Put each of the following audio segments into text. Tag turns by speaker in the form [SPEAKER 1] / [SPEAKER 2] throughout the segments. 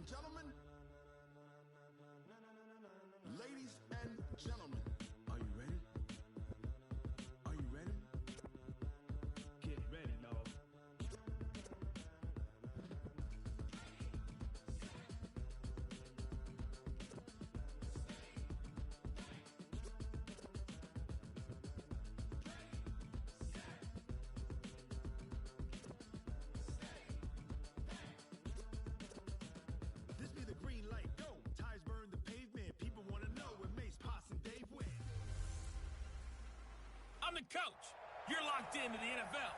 [SPEAKER 1] and gentlemen, ladies and gentlemen, are you ready? Are you ready? Get ready, dog. This be the green light, go. Tires burn the pavement. People want to know where Mace, Potts, and Dave went.
[SPEAKER 2] I'm the coach. You're locked into the NFL.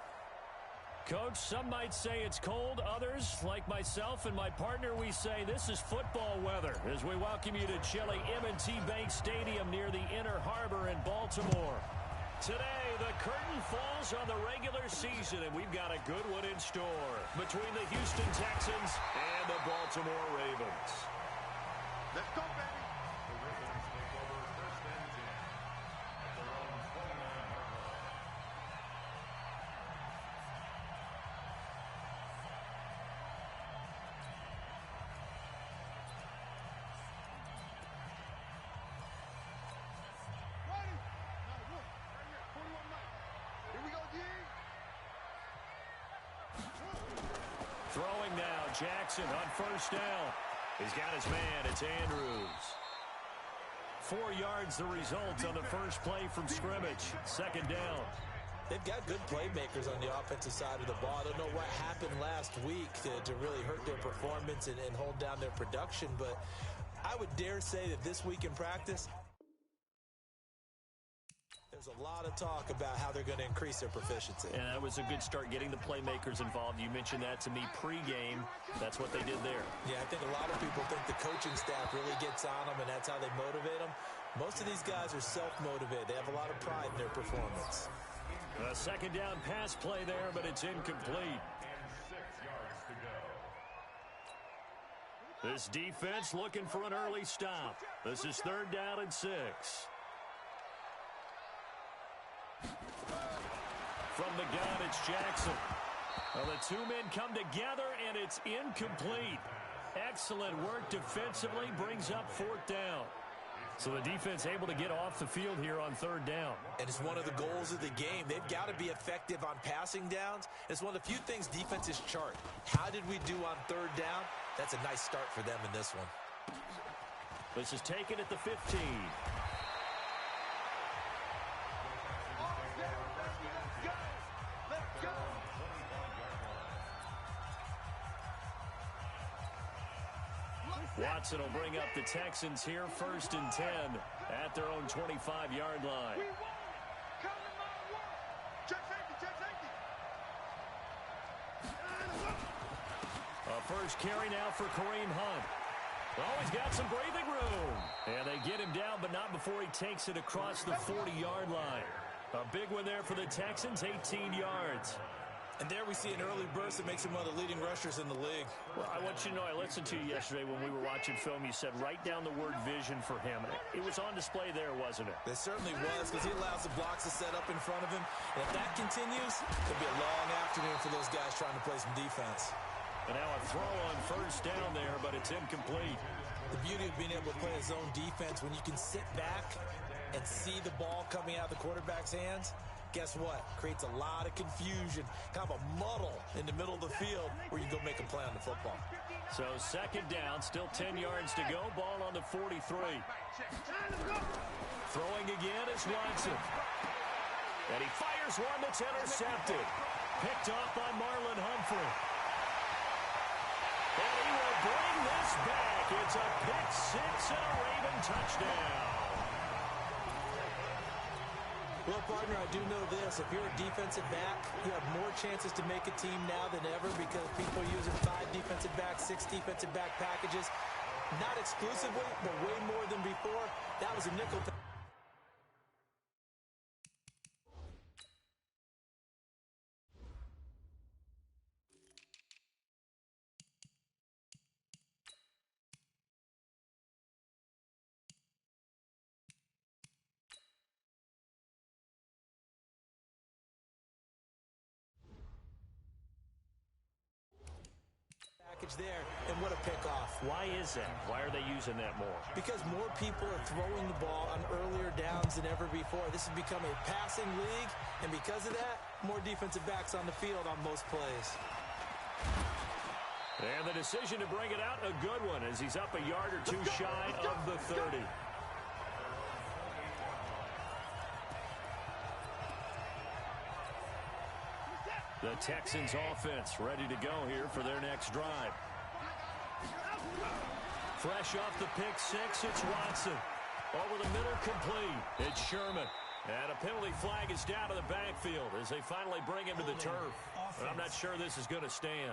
[SPEAKER 3] Coach, some might say it's cold. Others, like myself and my partner, we say this is football weather as we welcome you to chilly M&T Bank Stadium near the Inner Harbor in Baltimore. Today, the curtain falls on the regular season, and we've got a good one in store between the Houston Texans and the Baltimore Ravens.
[SPEAKER 1] Let's go, baby.
[SPEAKER 4] The Ravens take over first and 10 at their own 29-yard line.
[SPEAKER 1] Ready? Now, look. Right here. 41 Mike. Here we go, D.
[SPEAKER 3] Throwing now, Jackson on first down. He's got his man. It's Andrews. 4 yards the result on the first play from scrimmage. Second down.
[SPEAKER 5] They've got good playmakers on the offensive side of the ball. I don't know what happened last week to really hurt their performance and hold down their production, but I would dare say that this week in practice, there's a lot of talk about how they're going to increase their proficiency.
[SPEAKER 3] And that was a good start getting the playmakers involved. You mentioned that to me pregame. That's what they did there.
[SPEAKER 5] Yeah, I think a lot of people think the coaching staff really gets on them, and that's how they motivate them. Most of these guys are self-motivated. They have a lot of pride in their performance.
[SPEAKER 3] A second down pass play there, but it's incomplete.
[SPEAKER 4] And 6 yards to go.
[SPEAKER 3] This defense looking for an early stop. This is third down and 6. From the gun, it's Jackson. Well, the two men come together, and it's incomplete. Excellent work defensively, brings up fourth down. So the defense able to get off the field here on third down.
[SPEAKER 5] And it's one of the goals of the game. They've got to be effective on passing downs. It's one of the few things defenses chart. How did we do on third down? That's a nice start for them in this one.
[SPEAKER 3] This is taken at the 15. Watson will bring up the Texans here first and 10 at their own 25-yard line. A first carry now for Kareem Hunt. Oh, he's got some breathing room. And they get him down, but not before he takes it across the 40-yard line. A big one there for the Texans, 18 yards.
[SPEAKER 5] And there we see an early burst that makes him one of the leading rushers in the league.
[SPEAKER 3] Well, I want you to know, I listened to you yesterday when we were watching film. You said write down the word vision for him. It was on display there, wasn't it?
[SPEAKER 5] It certainly was, because he allows the blocks to set up in front of him. And if that continues, it'll be a long afternoon for those guys trying to play some defense.
[SPEAKER 3] And now a throw on first down there, but it's incomplete.
[SPEAKER 5] The beauty of being able to play a zone defense, when you can sit back and see the ball coming out of the quarterback's hands, guess what? Creates a lot of confusion, kind of a muddle in the middle of the field where you can go make a play on the football.
[SPEAKER 3] So second down, still 10 yards to go. Ball on the 43. Throwing again is Watson. And he fires one that's intercepted. Picked off by Marlon Humphrey. And he will bring this back. It's a pick six and a Raven touchdown.
[SPEAKER 5] Well, partner, I do know this. If you're a defensive back, you have more chances to make a team now than ever because people are using 5 defensive backs, 6 defensive back packages. Not exclusively, but way more than before. That was a nickel. package there, and what a pickoff.
[SPEAKER 3] Why is that? Why are they using that more?
[SPEAKER 5] Because more people are throwing the ball on earlier downs than ever before. This has become a passing league, and because of that, more defensive backs on the field on most plays.
[SPEAKER 3] And the decision to bring it out, a good one, as he's up a yard or two shy of the 30. The Texans offense ready to go here for their next drive. Fresh off the pick six, it's Watson. Over the middle, complete. It's Sherman. And a penalty flag is down to the backfield as they finally bring him to the turf. But I'm not sure this is going to stand.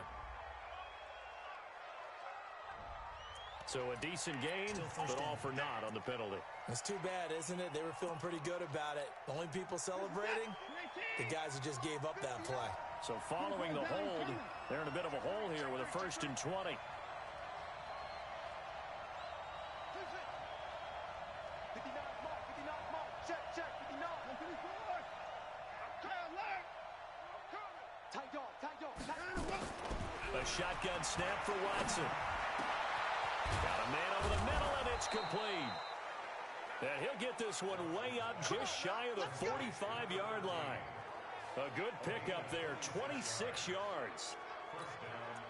[SPEAKER 3] So a decent gain, but all for naught on the penalty.
[SPEAKER 5] It's too bad, isn't it? They were feeling pretty good about it. The only people celebrating, the guys who just gave up that play.
[SPEAKER 3] So following the hold, they're in a bit of a hole here with a 1st and 20. A shotgun snap for Watson. Got a man over the middle, and it's complete. And he'll get this one way up just shy of the 45-yard line. A good pickup there, 26 yards.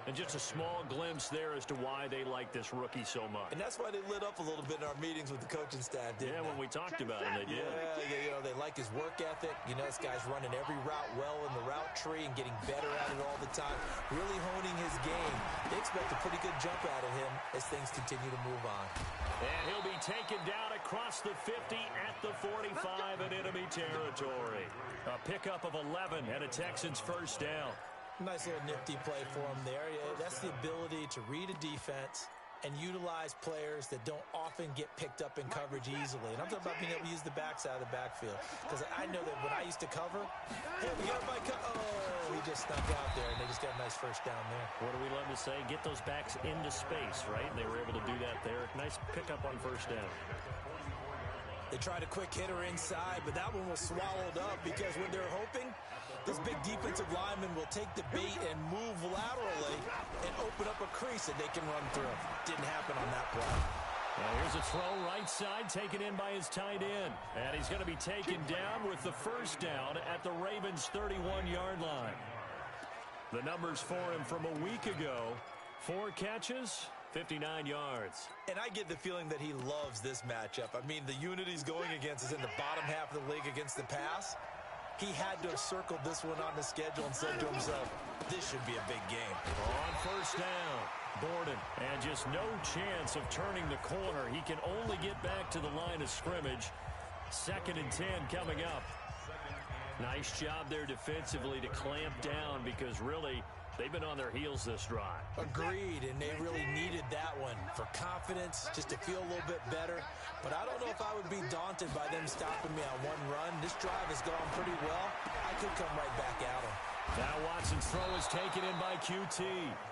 [SPEAKER 3] And just a small glimpse there as to why they like this rookie so much.
[SPEAKER 5] And that's why they lit up a little bit in our meetings with the coaching staff, didn't they?
[SPEAKER 3] When we talked about it, they did.
[SPEAKER 5] Yeah, they like his work ethic. You know, this guy's running every route well in the route tree and getting better at it all the time. Really honing his game. They expect a pretty good jump out of him as things continue to move on.
[SPEAKER 3] And he'll be taken down across the 50 at the 45 in enemy territory. A pickup of 11 and a Texans first down.
[SPEAKER 5] Nice little nifty play for him there. Yeah, that's the ability to read a defense and utilize players that don't often get picked up in coverage easily. And I'm talking about being able to use the backside of the backfield. Because I know that when I used to cover, hey, we got my he just snuck out there, and they just got a nice first down there.
[SPEAKER 3] What do we love to say? Get those backs into space, right? And they were able to do that there. Nice pickup on first down.
[SPEAKER 5] They tried a quick hitter inside, but that one was swallowed up because when they're hoping, this big defensive lineman will take the bait and move laterally and open up a crease that they can run through. Didn't happen on that play.
[SPEAKER 3] Now here's a throw right side, taken in by his tight end. And he's going to be taken down with the first down at the Ravens' 31-yard line. The numbers for him from a week ago, 4 catches, 59 yards.
[SPEAKER 5] And I get the feeling that he loves this matchup. I mean, the unit he's going against is in the bottom half of the league against the pass. He had to have circled this one on the schedule and said to himself, this should be a big game.
[SPEAKER 3] On first down, Borden. And just no chance of turning the corner. He can only get back to the line of scrimmage. 2nd and 10 coming up. Nice job there defensively to clamp down because really they've been on their heels this drive.
[SPEAKER 5] Agreed, and they really needed that one for confidence, just to feel a little bit better. But I don't know if I would be daunted by them stopping me on one run. This drive has gone pretty well. I could come right back at them.
[SPEAKER 3] Now Watson's throw is taken in by QT.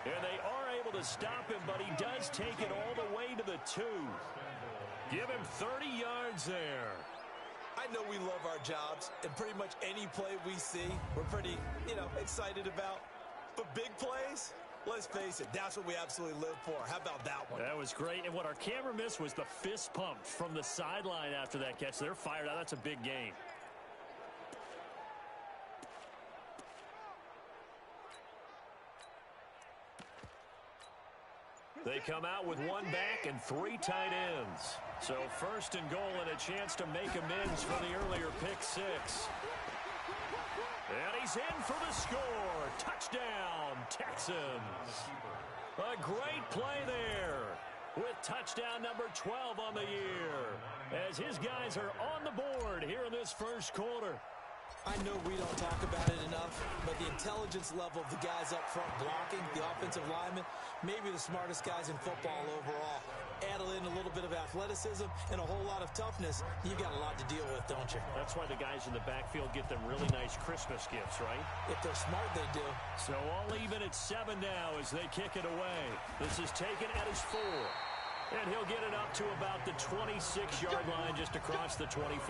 [SPEAKER 3] And they are able to stop him, but he does take it all the way to the 2. Give him 30 yards there.
[SPEAKER 5] I know we love our jobs, and pretty much any play we see, we're pretty, excited about. But big plays, let's face it, that's what we absolutely live for. How about that one?
[SPEAKER 3] That was great. And what our camera missed was the fist pump from the sideline after that catch. They're fired out. That's a big gain. They come out with 1 back and 3 tight ends. So 1st and goal and a chance to make amends for the earlier pick 6. And he's in for the score. Touchdown, Texans. A great play there with touchdown number 12 on the year as his guys are on the board here in this first quarter.
[SPEAKER 5] I know we don't talk about it enough, but the intelligence level of the guys up front blocking, the offensive linemen, maybe the smartest guys in football overall. Add in a little bit of athleticism and a whole lot of toughness, you've got a lot to deal with, don't you?
[SPEAKER 3] That's why the guys in the backfield get them really nice Christmas gifts, right?
[SPEAKER 5] If they're smart, they do.
[SPEAKER 3] So all even at 7 now as they kick it away. This is taken at his 4. And he'll get it up to about the 26-yard line just across the 25.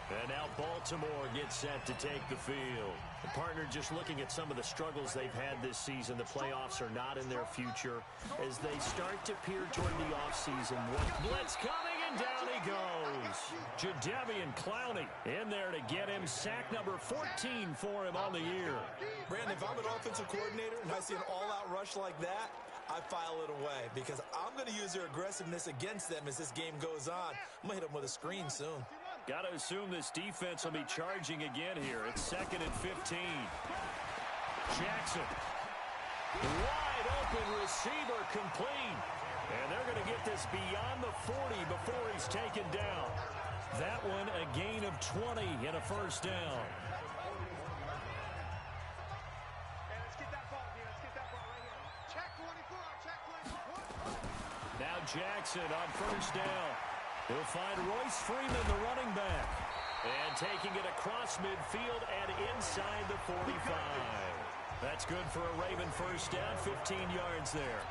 [SPEAKER 3] And now Baltimore gets set to take the field. The partner, just looking at some of the struggles they've had this season, the playoffs are not in their future as they start to peer toward the offseason. Blitz coming, and down he goes. Jadeveon Clowney in there to get him. Sack number 14 for him on the year.
[SPEAKER 5] Brandon, if I'm an offensive coordinator and I see an all-out rush like that, I file it away because I'm going to use their aggressiveness against them as this game goes on. I'm going to hit them with a screen soon.
[SPEAKER 3] Got to assume this defense will be charging again here. It's 2nd and 15. Jackson. Wide open receiver complete. And they're going to get this beyond the 40 before he's taken down. That one a gain of 20 and a first down. Now Jackson on first down. He'll find Royce Freeman, the running back. And taking it across midfield and inside the 45. That's good for a Raven first down, 15 yards there.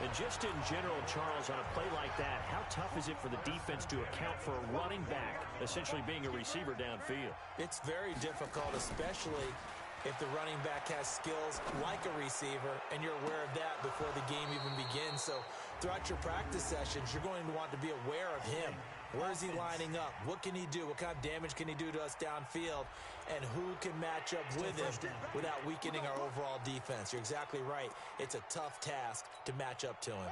[SPEAKER 3] And just in general, Charles, on a play like that, how tough is it for the defense to account for a running back essentially being a receiver downfield?
[SPEAKER 5] It's very difficult, especially if the running back has skills like a receiver, and you're aware of that before the game even begins. So throughout your practice sessions, you're going to want to be aware of him. Where is he lining up? What can he do? What kind of damage can he do to us downfield? And who can match up with him without weakening our overall defense? You're exactly right. It's a tough task to match up to him.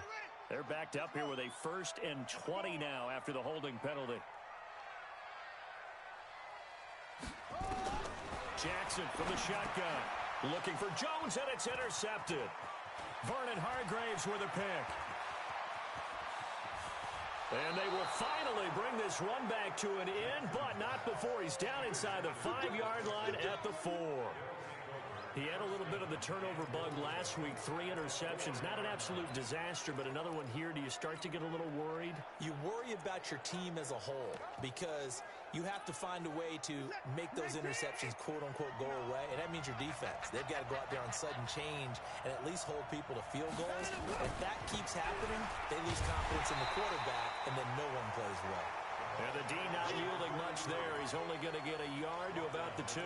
[SPEAKER 3] They're backed up here with a 1st and 20 now after the holding penalty. Jackson from the shotgun. Looking for Jones, and it's intercepted. Vernon Hargraves with a pick. And they will finally bring this run back to an end, but not before he's down inside the 5-yard line at the 4. He had a little bit of the turnover bug last week, 3 interceptions. Not an absolute disaster, but another one here. Do you start to get a little worried?
[SPEAKER 5] You worry about your team as a whole because you have to find a way to make those interceptions, quote-unquote, go away, and that means your defense. They've got to go out there on sudden change and at least hold people to field goals. If that keeps happening, they lose confidence in the quarterback, and then no one plays well.
[SPEAKER 3] And the D not yielding much there. He's only going to get a yard to about the 2.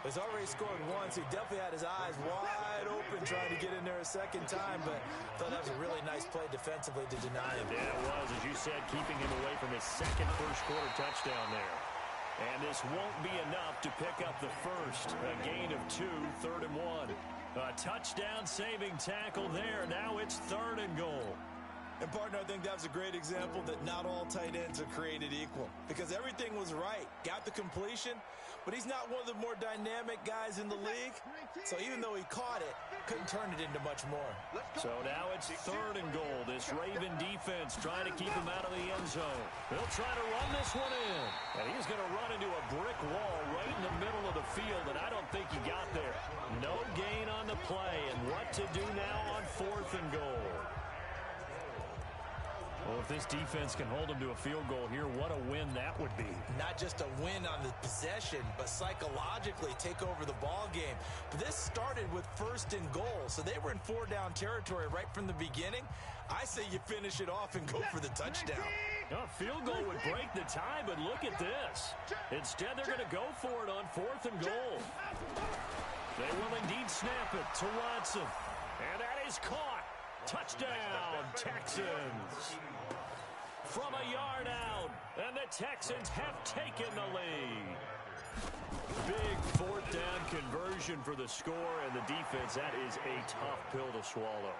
[SPEAKER 5] He's already scored once. He definitely had his eyes wide open trying to get in there a second time, but I thought that was a really nice play defensively to deny him.
[SPEAKER 3] Yeah, it was, as you said, keeping him away from his second first-quarter touchdown there. And this won't be enough to pick up the first. A gain of 2, 3rd and 1. A touchdown-saving tackle there. Now it's 3rd and goal.
[SPEAKER 5] And, partner, I think that was a great example that not all tight ends are created equal because everything was right. Got the completion, but he's not one of the more dynamic guys in the league. So even though he caught it, couldn't turn it into much more.
[SPEAKER 3] So now it's 3rd and goal. This Raven defense trying to keep him out of the end zone. They'll try to run this one in. And he's going to run into a brick wall right in the middle of the field, and I don't think he got there. No gain on the play, and what to do now on 4th and goal. Well, if this defense can hold them to a field goal here, what a win that would be.
[SPEAKER 5] Not just a win on the possession, but psychologically take over the ball game. But this started with 1st and goal, so they were in 4-down territory right from the beginning. I say you finish it off and go for the touchdown.
[SPEAKER 3] A field goal would break the tie, but look at this. Instead, they're going to go for it on 4th and goal. They will indeed snap it to Watson. And that is caught. Touchdown, Texans. From a yard out, and the Texans have taken the lead. Big 4th down conversion for the score, and the defense, that is a tough pill to swallow.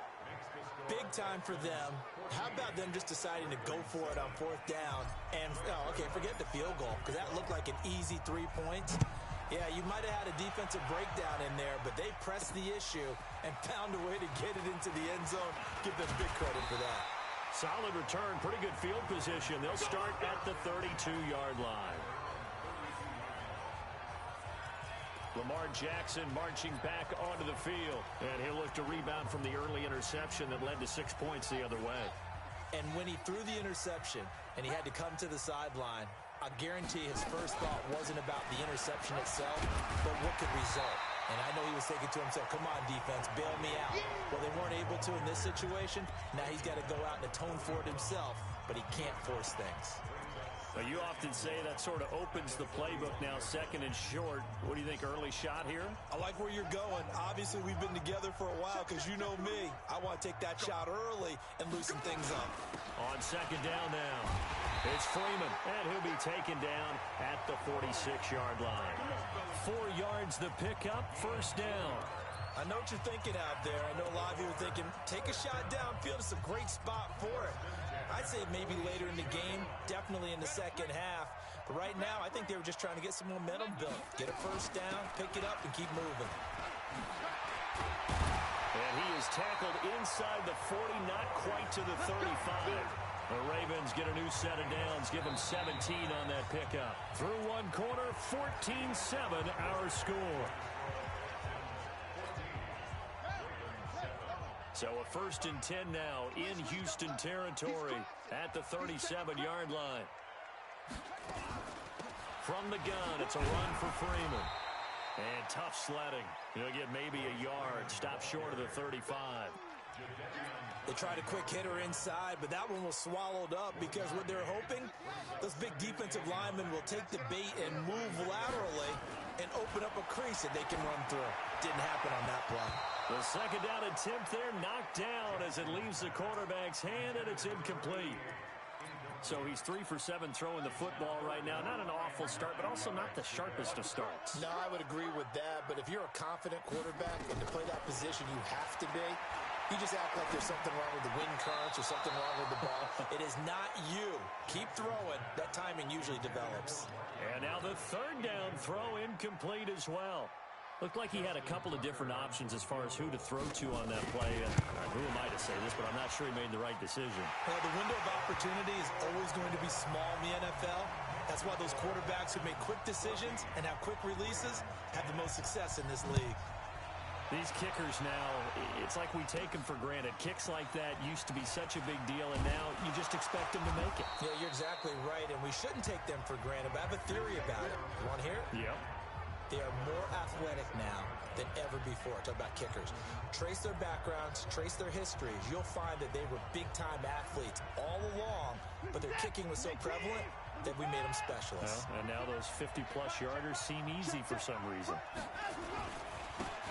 [SPEAKER 5] Big time for them. How about them just deciding to go for it on 4th down? And, okay, forget the field goal, because that looked like an easy 3 points. Yeah, you might have had a defensive breakdown in there, but they pressed the issue and found a way to get it into the end zone. Give them big credit for that.
[SPEAKER 3] Solid return, pretty good field position. They'll start at the 32-yard line. Lamar Jackson marching back onto the field. And he'll look to rebound from the early interception that led to 6 points the other way.
[SPEAKER 5] And when he threw the interception and he had to come to the sideline, I guarantee his first thought wasn't about the interception itself, but what could result. And I know he was thinking to himself, come on, defense, bail me out. Well, they weren't able to in this situation. Now he's got to go out and atone for it himself, but he can't force things.
[SPEAKER 3] Well, you often say that sort of opens the playbook now, second and short. What do you think, early shot here?
[SPEAKER 5] I like where you're going. Obviously, we've been together for a while because you know me. I want to take that shot early and loosen things up.
[SPEAKER 3] On second down now, it's Freeman, and he'll be taken down at the 46-yard line. 4 yards the pickup, first down.
[SPEAKER 5] I know what you're thinking out there. I know a lot of you are thinking, take a shot downfield. It's a great spot for it. I'd say maybe later in the game, definitely in the second half. But right now, I think they were just trying to get some momentum built. Get a first down, pick it up, and keep moving.
[SPEAKER 3] And he is tackled inside the 40, not quite to the 35. The Ravens get a new set of downs, give them 17 on that pickup. Through one quarter, 14-7 our score. So a first and 10 now in Houston territory at the 37-yard line. From the gun, it's a run for Freeman. And tough sledding. He'll get maybe a yard. Stop short of the 35.
[SPEAKER 5] They tried a quick hitter inside, but that one was swallowed up because what they're hoping, those big defensive linemen will take the bait and move laterally and open up a crease that they can run through. Didn't happen on that play.
[SPEAKER 3] The second down attempt there knocked down as it leaves the quarterback's hand, and it's incomplete. So he's 3 for 7 throwing the football right now. Not an awful start, but also not the sharpest of starts.
[SPEAKER 6] No, I would agree with that. But if you're a confident quarterback and to play that position, you have to be. You just act like there's something wrong with the wind currents or something wrong with the ball.
[SPEAKER 5] It is not you. Keep throwing. That timing usually develops.
[SPEAKER 3] And now the third down throw incomplete as well. Looked like he had a couple of different options as far as who to throw to on that play. And who am I to say this, but I'm not sure he made the right decision.
[SPEAKER 5] Well, the window of opportunity is always going to be small in the NFL. That's why those quarterbacks who make quick decisions and have quick releases have the most success in this league.
[SPEAKER 3] These kickers now, it's like we take them for granted. Kicks like that used to be such a big deal, and now you just expect them to make it.
[SPEAKER 5] Yeah, you're exactly right, and we shouldn't take them for granted, but I have a theory about it. You want to hear it?
[SPEAKER 3] Yep.
[SPEAKER 5] They are more athletic now than ever before. Talk about kickers. Trace their backgrounds, trace their histories. You'll find that they were big-time athletes all along, but their kicking was so prevalent that we made them specialists.
[SPEAKER 3] Well, and now those 50-plus yarders seem easy for some reason.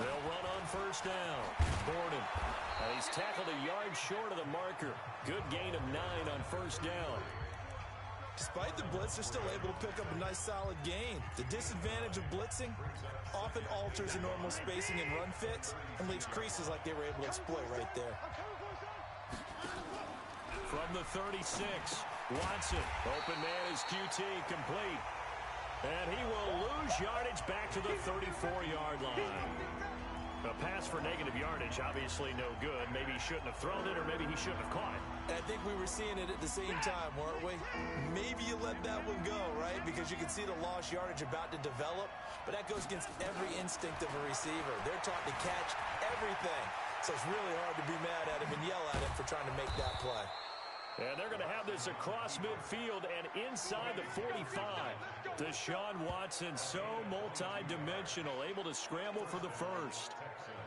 [SPEAKER 3] They'll run on first down. Gordon. He's tackled a yard short of the marker. Good gain of 9 on first down.
[SPEAKER 5] Despite the blitz, they're still able to pick up a nice solid gain. The disadvantage of blitzing often alters the normal spacing and run fits and leaves creases like they were able to exploit right there.
[SPEAKER 3] From the 36, Watson. Open man is QT, complete. And he will lose yardage back to the 34-yard line. A pass for negative yardage, obviously no good. Maybe he shouldn't have thrown it, or maybe he shouldn't have caught it.
[SPEAKER 5] And I think we were seeing it at the same time, weren't we? Maybe you let that one go, right? Because you can see the lost yardage about to develop. But that goes against every instinct of a receiver. They're taught to catch everything. So it's really hard to be mad at him and yell at him for trying to make that play.
[SPEAKER 3] And they're going to have this across midfield and inside the 45. Deshaun Watson, so multi-dimensional, able to scramble for the first.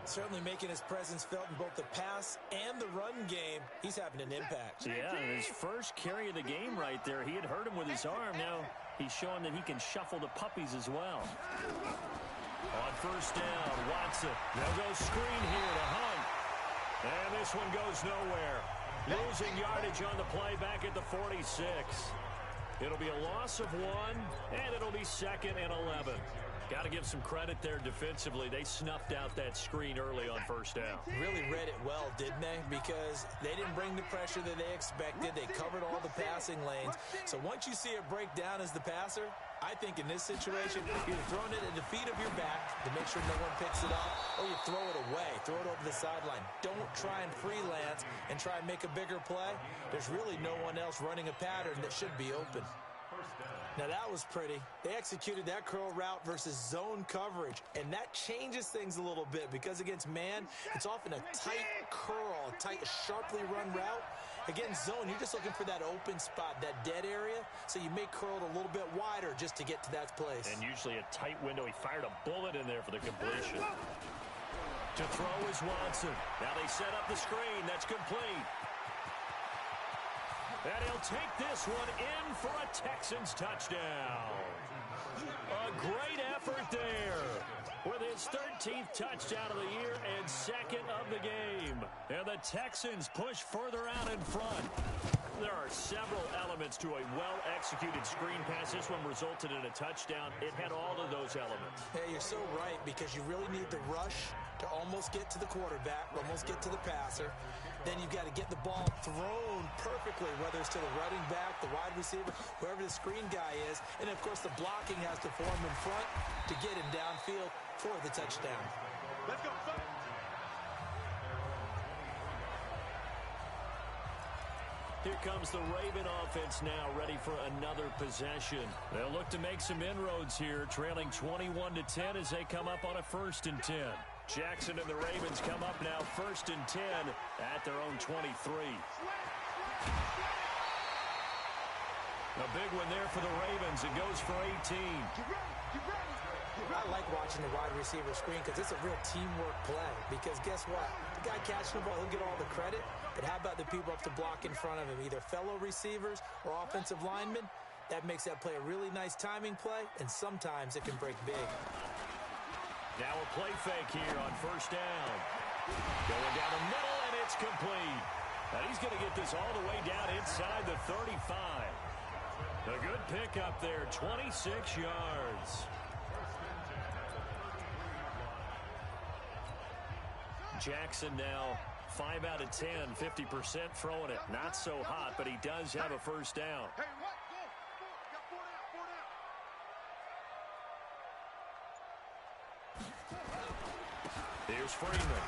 [SPEAKER 5] Certainly making his presence felt in both the pass and the run game. He's having an impact.
[SPEAKER 3] Yeah, his first carry of the game right there. He had hurt him with his arm. Now he's showing that he can shuffle the puppies as well. On first down, Watson. They'll go screen here to Hunt. And this one goes nowhere. Losing yardage on the play back at the 46. It'll be a loss of 1, and it'll be second and 11. Got to give some credit there defensively. They snuffed out that screen early on first down.
[SPEAKER 5] Really read it well, didn't they? Because they didn't bring the pressure that they expected. They covered all the passing lanes. So once you see it break down as the passer, I think in this situation, you're throwing it at the feet of your back to make sure no one picks it up, or you throw it away, throw it over the sideline. Don't try and freelance and try and make a bigger play. There's really no one else running a pattern that should be open. Now that was pretty. They executed that curl route versus zone coverage, and that changes things a little bit because against man, it's often a tight curl, a tight, sharply run route. Against zone, you're just looking for that open spot, that dead area, so you may curl it a little bit wider just to get to that place.
[SPEAKER 3] And usually a tight window. He fired a bullet in there for the completion. To throw is Watson. Now they set up the screen. That's complete. And he'll take this one in for a Texans touchdown. A great effort there with his 13th touchdown of the year and second of the game. And the Texans push further out in front. There are several elements to a well-executed screen pass. This one resulted in a touchdown. It had all of those elements.
[SPEAKER 5] Yeah, you're so right, because you really need the rush to almost get to the quarterback, almost get to the passer. Then you've got to get the ball thrown perfectly, whether it's to the running back, the wide receiver, whoever the screen guy is. And, of course, the blocking has to form in front to get him downfield for the touchdown.
[SPEAKER 1] Let's go.
[SPEAKER 3] Here comes the Raven offense now, ready for another possession. They'll look to make some inroads here, trailing 21-10 as they come up on a 1st and 10. Jackson and the Ravens come up now 1st and 10 at their own 23. A big one there for the Ravens. It goes for 18.
[SPEAKER 5] I like watching the wide receiver screen because it's a real teamwork play. Because guess what? The guy catching the ball, he'll get all the credit. But how about the people up to block in front of him, either fellow receivers or offensive linemen? That makes that play a really nice timing play, and sometimes it can break big.
[SPEAKER 3] Now a play fake here on 1st down. Going down the middle, and it's complete. Now he's going to get this all the way down inside the 35. A good pickup there, 26 yards. Jackson now 5 out of 10, 50% throwing it. Not so hot, but he does have a 1st down.
[SPEAKER 1] Hey, what? Go. Four down.
[SPEAKER 3] Here's Freeman.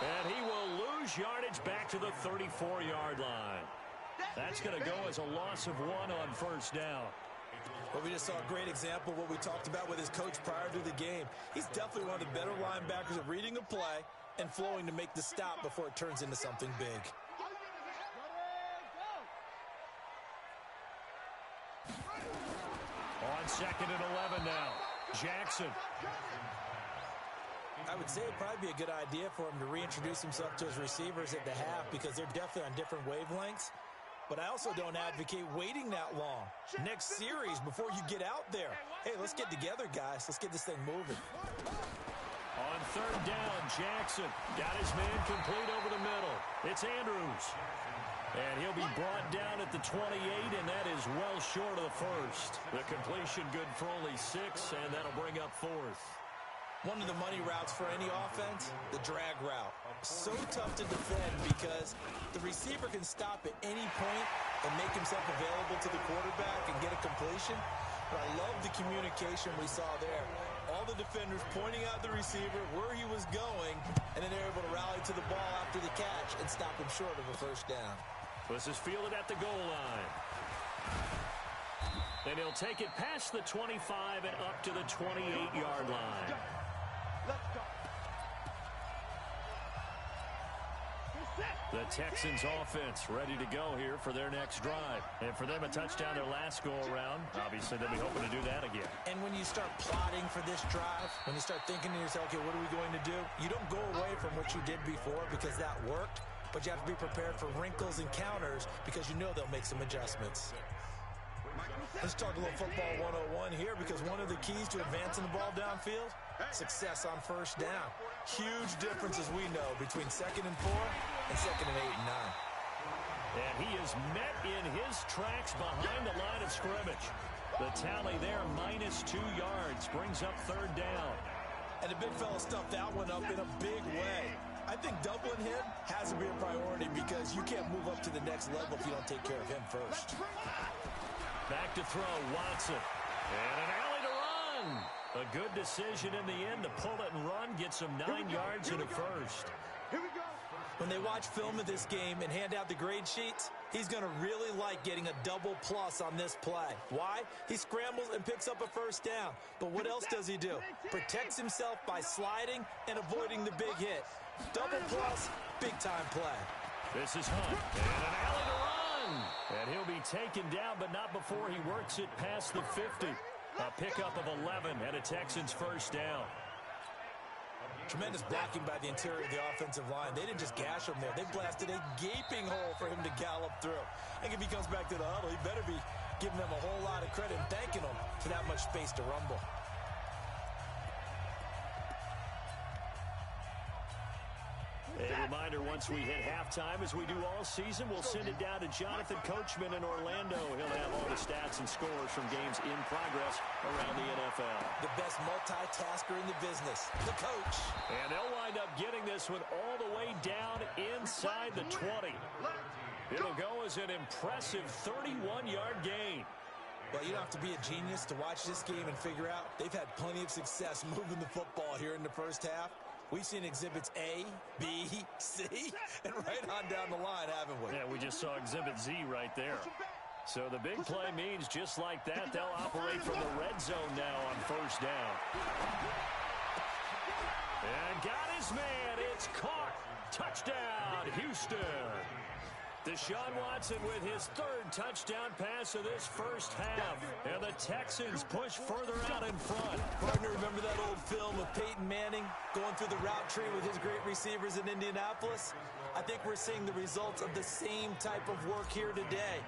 [SPEAKER 3] And he will lose yardage back to the 34-yard line. That's going to go as a loss of 1 on 1st down.
[SPEAKER 5] Well, we just saw a great example of what we talked about with his coach prior to the game. He's definitely one of the better linebackers at reading a play and flowing to make the stop before it turns into something big.
[SPEAKER 3] On 2nd and 11 now. Jackson.
[SPEAKER 5] I would say it'd probably be a good idea for him to reintroduce himself to his receivers at the half because they're definitely on different wavelengths. But I also don't advocate waiting that long. Next series, before you get out there. Hey, let's get together, guys. Let's get this thing moving.
[SPEAKER 3] On 3rd down, Jackson got his man complete over the middle. It's Andrews. And he'll be brought down at the 28, and that is well short of the 1st. The completion good for only 6, and that'll bring up 4th.
[SPEAKER 5] One of the money routes for any offense, the drag route. So tough to defend because the receiver can stop at any point and make himself available to the quarterback and get a completion. But I love the communication we saw there. All the defenders pointing out the receiver, where he was going, and then they're able to rally to the ball after the catch and stop him short of a 1st down.
[SPEAKER 3] This is fielded at the goal line. And he'll take it past the 25 and up to the 28-yard line.
[SPEAKER 1] Let's go.
[SPEAKER 3] The Texans offense ready to go here for their next drive. And for them, a touchdown their last go-around. Obviously, they'll be hoping to do that again.
[SPEAKER 5] And when you start plotting for this drive, when you start thinking to yourself, okay, what are we going to do? You don't go away from what you did before because that worked, but you have to be prepared for wrinkles and counters because you know they'll make some adjustments. Let's talk a little football 101 here because one of the keys to advancing the ball downfield, success on 1st down. Huge difference, as we know, between 2nd and 4 and 2nd and 8 and 9.
[SPEAKER 3] And he is met in his tracks behind the line of scrimmage. The tally there, -2 yards, brings up 3rd down.
[SPEAKER 5] And the big fella stuffed that one up in a big way. I think doubling him has to be a priority because you can't move up to the next level if you don't take care of him first.
[SPEAKER 3] Back to throw, Watson. And an alley to run. A good decision in the end to pull it and run, get some 9 yards in a 1st.
[SPEAKER 1] Here we go.
[SPEAKER 5] When they watch film of this game and hand out the grade sheets, he's going to really like getting a double plus on this play. Why? He scrambles and picks up a 1st down. But what else does he do? Protects himself by sliding and avoiding the big hit. Double plus, big-time play.
[SPEAKER 3] This is Hunt. And an alley to run. And he'll be taken down, but not before he works it past the 50. A pickup of 11 and a Texans 1st down.
[SPEAKER 5] Tremendous blocking by the interior of the offensive line. They didn't just gash him there. They blasted a gaping hole for him to gallop through. I think if he comes back to the huddle, he better be giving them a whole lot of credit and thanking them for that much space to rumble.
[SPEAKER 3] A reminder, once we hit halftime, as we do all season, we'll send it down to Jonathan Coachman in Orlando. He'll have all the stats and scores from games in progress around the NFL.
[SPEAKER 5] The best multitasker in the business, the coach.
[SPEAKER 3] And they'll wind up getting this one all the way down inside the 20. It'll go as an impressive 31-yard gain.
[SPEAKER 5] Well, you don't have to be a genius to watch this game and figure out they've had plenty of success moving the football here in the first half. We've seen exhibits A, B, C, and right on down the line, haven't we?
[SPEAKER 3] Yeah, we just saw exhibit Z right there. So the big play means just like that, they'll operate from the red zone now on first down. And got his man. It's caught. Touchdown, Houston. Deshaun Watson with his third touchdown pass of this first half. And the Texans push further out in front.
[SPEAKER 5] Partner, remember that old film of Peyton Manning going through the route tree with his great receivers in Indianapolis? I think we're seeing the results of the same type of work here today.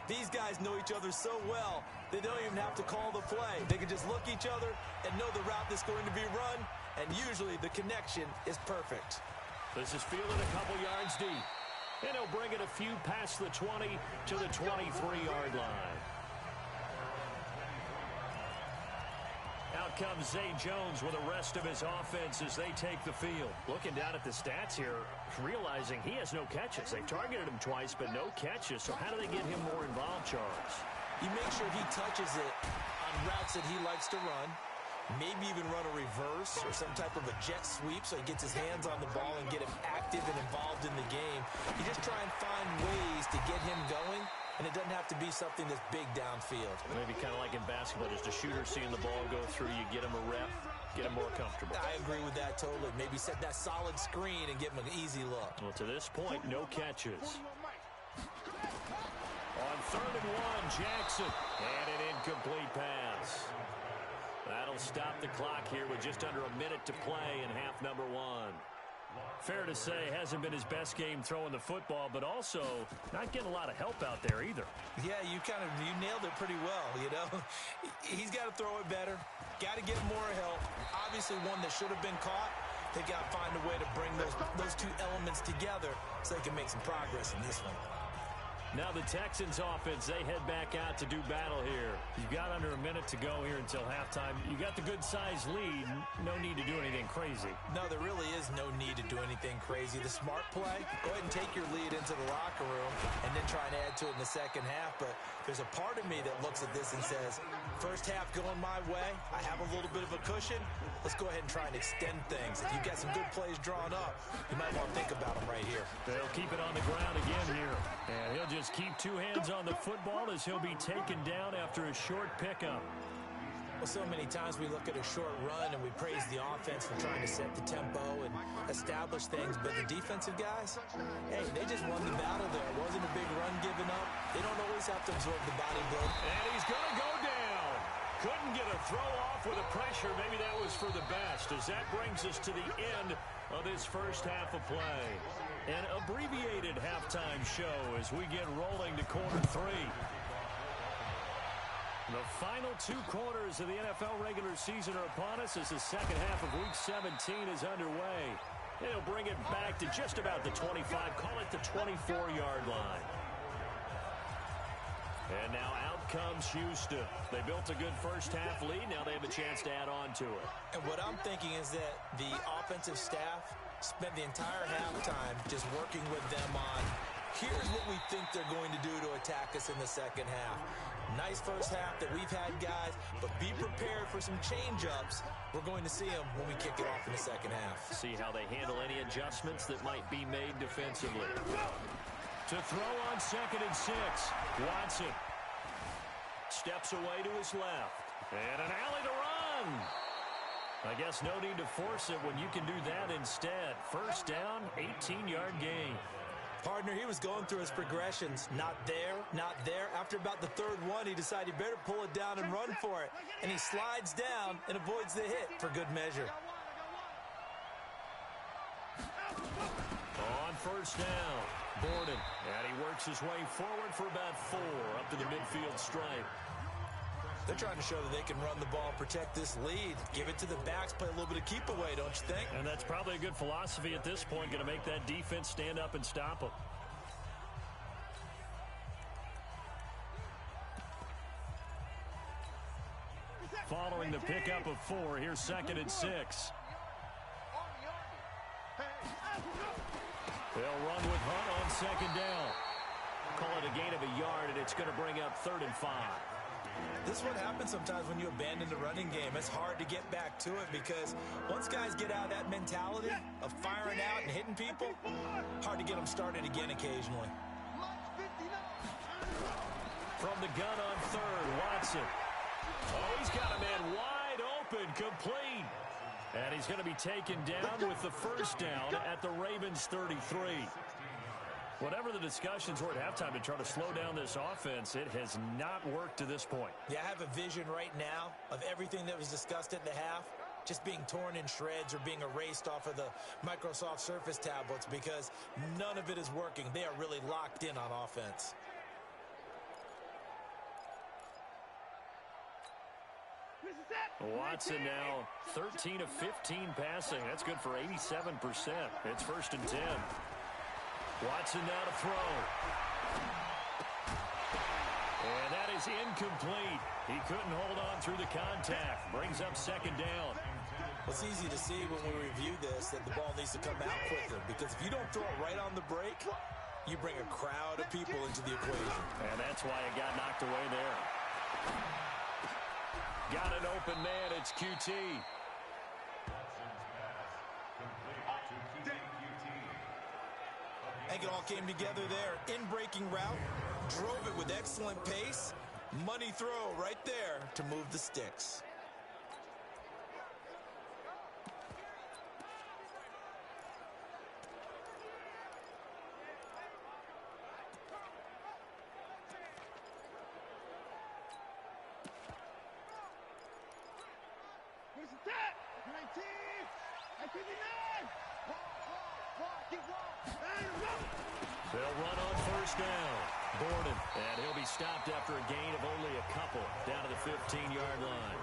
[SPEAKER 5] These guys know each other so well, they don't even have to call the play. They can just look each other and know the route that's going to be run, and usually the connection is perfect.
[SPEAKER 3] This is fielded a couple yards deep. And he'll bring it a few past the 20 to the 23-yard line. Out comes Zay Jones with the rest of his offense as they take the field. Looking down at the stats here, realizing he has no catches. They've targeted him twice, but no catches. So how do they get him more involved, Charles?
[SPEAKER 5] You make sure he touches it on routes that he likes to run. Maybe even run a reverse or some type of a jet sweep so he gets his hands on the ball and get him active and involved in the game. You just try and find ways to get him going, and it doesn't have to be something that's big downfield.
[SPEAKER 3] Maybe kind of like in basketball, just a shooter seeing the ball go through, you get him a rep, get him more comfortable.
[SPEAKER 5] I agree with that totally. Maybe set that solid screen and give him an easy look.
[SPEAKER 3] Well, to this point, no catches. On 3rd and 1, Jackson, and an incomplete pass. That'll stop the clock here with just under a minute to play in half number 1. Fair to say, hasn't been his best game throwing the football, but also not getting a lot of help out there either.
[SPEAKER 5] Yeah, you nailed it pretty well, you know. He's got to throw it better, got to get more help. Obviously one that should have been caught. They got to find a way to bring those two elements together so they can make some progress in this one.
[SPEAKER 3] Now the Texans offense, they head back out to do battle here. You've got under a minute to go here until halftime. You got the good-sized lead. No need to do anything crazy.
[SPEAKER 5] No, there really is no need to do anything crazy. The smart play, go ahead and take your lead into the locker room and then try and add to it in the second half. But there's a part of me that looks at this and says, first half going my way, I have a little bit of a cushion. Let's go ahead and try and extend things. If you've got some good plays drawn up, you might want to think about them right here.
[SPEAKER 3] They'll keep it on the ground again here. And he'll just keep two hands on the football as he'll be taken down after a short pickup.
[SPEAKER 5] Well, so many times we look at a short run and we praise the offense for trying to set the tempo and establish things, but the defensive guys, hey, they just won the battle there. It wasn't a big run given up. They don't always have to absorb the body blow.
[SPEAKER 3] And he's going to go down. Couldn't get a throw off with the pressure. Maybe that was for the best, as that brings us to the end of this first half of play. An abbreviated halftime show as we get rolling to quarter 3. The final 2 quarters of the NFL regular season are upon us as the second half of Week 17 is underway. It'll bring it back to just about the 25, call it the 24-yard line. And now out comes Houston. They built a good first half lead. Now they have a chance to add on to it.
[SPEAKER 5] And what I'm thinking is that the offensive staff spent the entire halftime just working with them on, here's what we think they're going to do to attack us in the second half. Nice first half that we've had, guys, but be prepared for some change-ups. We're going to see them when we kick it off in the second half.
[SPEAKER 3] See how they handle any adjustments that might be made defensively. To throw on 2nd and 6, Watson steps away to his left. And an alley to run. I guess no need to force it when you can do that instead. First down, 18-yard gain.
[SPEAKER 5] Partner, he was going through his progressions. Not there, not there. After about the 3rd one, he decided he better pull it down and run for it. And he slides down and avoids the hit for good measure.
[SPEAKER 3] first down. Borden, and he works his way forward for about 4 up to the midfield stripe.
[SPEAKER 5] They're trying to show that they can run the ball, protect this lead, give it to the backs, play a little bit of keep away, don't you think?
[SPEAKER 3] And that's probably a good philosophy at this point, going to make that defense stand up and stop them. Following the pickup of 4, here's 2nd and 6. They'll run with Hunt on 2nd down. Call it a gain of a yard, and it's going to bring up 3rd and 5.
[SPEAKER 5] This is what happens sometimes when you abandon the running game. It's hard to get back to it because once guys get out of that mentality of firing out and hitting people, hard to get them started again occasionally.
[SPEAKER 3] From the gun on 3rd, Watson. Oh, he's got a man wide open, complete. And he's going to be taken down with the first down at the Ravens 33. Whatever the discussions were at halftime to try to slow down this offense, it has not worked to this point.
[SPEAKER 5] Yeah, I have a vision right now of everything that was discussed at the half just being torn in shreds or being erased off of the Microsoft Surface tablets because none of it is working. They are really locked in on offense.
[SPEAKER 3] Watson now 13 of 15 passing. That's good for 87%. It's 1st and 10. Watson now to throw. And that is incomplete. He couldn't hold on through the contact. Brings up 2nd down.
[SPEAKER 5] It's easy to see when we review this that the ball needs to come out quicker because if you don't throw it right on the break, you bring a crowd of people into the equation.
[SPEAKER 3] And that's why it got knocked away there. Got an open man. It's QT.
[SPEAKER 5] I think it all came together there. In-breaking route, drove it with excellent pace. Money throw right there to move the sticks.
[SPEAKER 3] They'll run on first down. Borden, and he'll be stopped after a gain of only a couple down to the 15-yard line.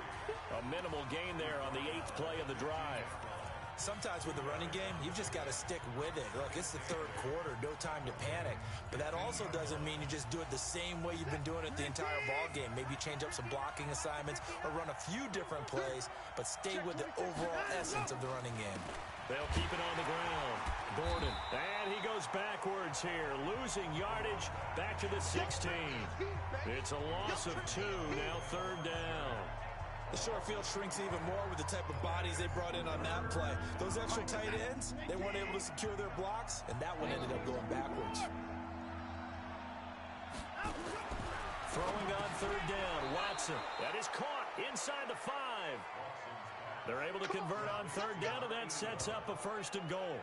[SPEAKER 3] A minimal gain there on the 8th play of the drive.
[SPEAKER 5] Sometimes with the running game, you've just got to stick with it. Look, it's the 3rd quarter, no time to panic. But that also doesn't mean you just do it the same way you've been doing it the entire ball game. Maybe change up some blocking assignments or run a few different plays, but stay with the overall essence of the running game.
[SPEAKER 3] They'll keep it on the ground. Borden, and he goes backwards here, losing yardage back to the 16. It's a loss of 2, now 3rd down.
[SPEAKER 5] The short field shrinks even more with the type of bodies they brought in on that play. Those extra tight ends, they weren't able to secure their blocks, and that one ended up going backwards.
[SPEAKER 3] Throwing on 3rd down, Watson. That is caught inside the 5. They're able to convert on 3rd down, and that sets up a 1st and goal.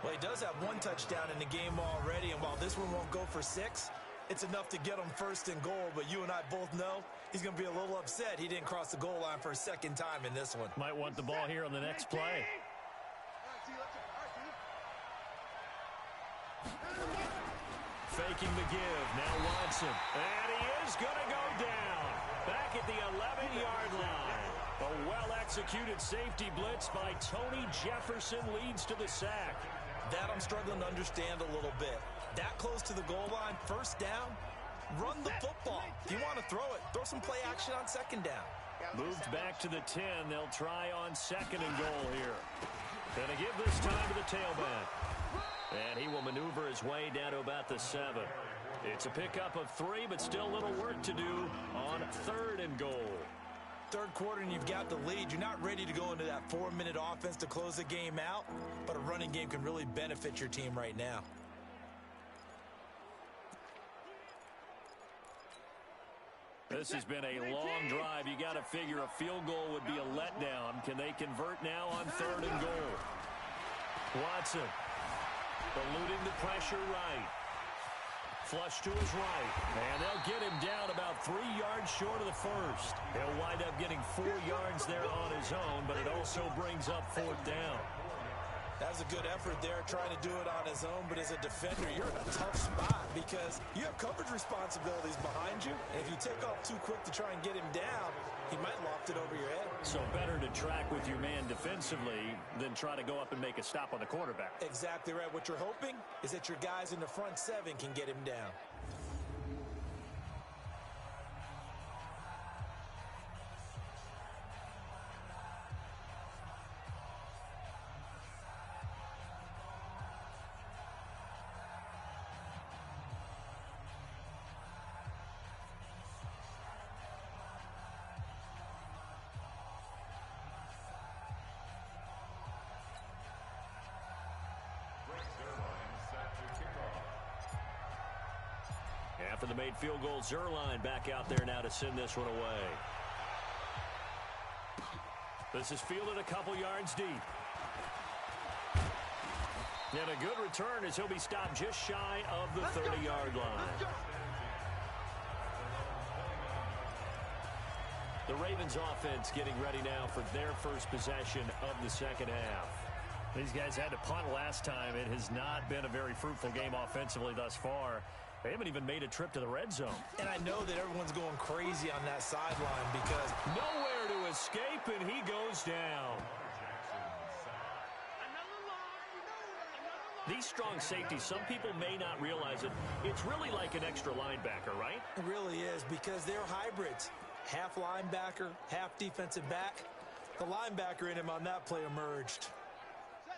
[SPEAKER 5] Well, he does have 1 touchdown in the game already, and while this one won't go for 6, it's enough to get him 1st and goal. But you and I both know he's going to be a little upset he didn't cross the goal line for a 2nd time in this one.
[SPEAKER 3] Might want the ball here on the next play. Faking the give. Now Watson. And he is going to go down. Back at the 11-yard line. A well-executed safety blitz by Tony Jefferson leads to the sack.
[SPEAKER 5] That I'm struggling to understand a little bit. That close to the goal line, 1st down, run the football. If you want to throw it, throw some play action on 2nd down.
[SPEAKER 3] Moved back to the 10. They'll try on 2nd and goal here. Gonna give this time to the tailback. And he will maneuver his way down to about the 7. It's a pickup of 3, but still a little work to do on 3rd and goal.
[SPEAKER 5] 3rd quarter and you've got the lead. You're not ready to go into that 4-minute offense to close the game out, but a running game can really benefit your team right now.
[SPEAKER 3] This has been a long drive. You got to figure a field goal would be a letdown. Can they convert now on 3rd and goal? Watson eluding the pressure right. Flush to his right. And they'll get him down about 3 yards short of the 1st. He'll wind up getting 4 yards there on his own, but it also brings up 4th down.
[SPEAKER 5] That was a good effort there, trying to do it on his own, but as a defender, you're in a tough spot because you have coverage responsibilities behind you, and if you take off too quick to try and get him down, he might loft it over your head.
[SPEAKER 3] So better to track with your man defensively than try to go up and make a stop on the quarterback.
[SPEAKER 5] Exactly right. What you're hoping is that your guys in the front seven can get him down.
[SPEAKER 3] After the made field goal, Zerline back out there now to send this one away. This is fielded a couple yards deep. And a good return as he'll be stopped just shy of the 30-yard line. The Ravens offense getting ready now for their first possession of the second half. These guys had to punt last time. It has not been a very fruitful game offensively thus far. They haven't even made a trip to the red zone.
[SPEAKER 5] And I know that everyone's going crazy on that sideline because
[SPEAKER 3] nowhere to escape, and he goes down. These strong safeties, some people may not realize it. It's really like an extra linebacker, right?
[SPEAKER 5] It really is because they're hybrids. Half linebacker, half defensive back. The linebacker in him on that play emerged.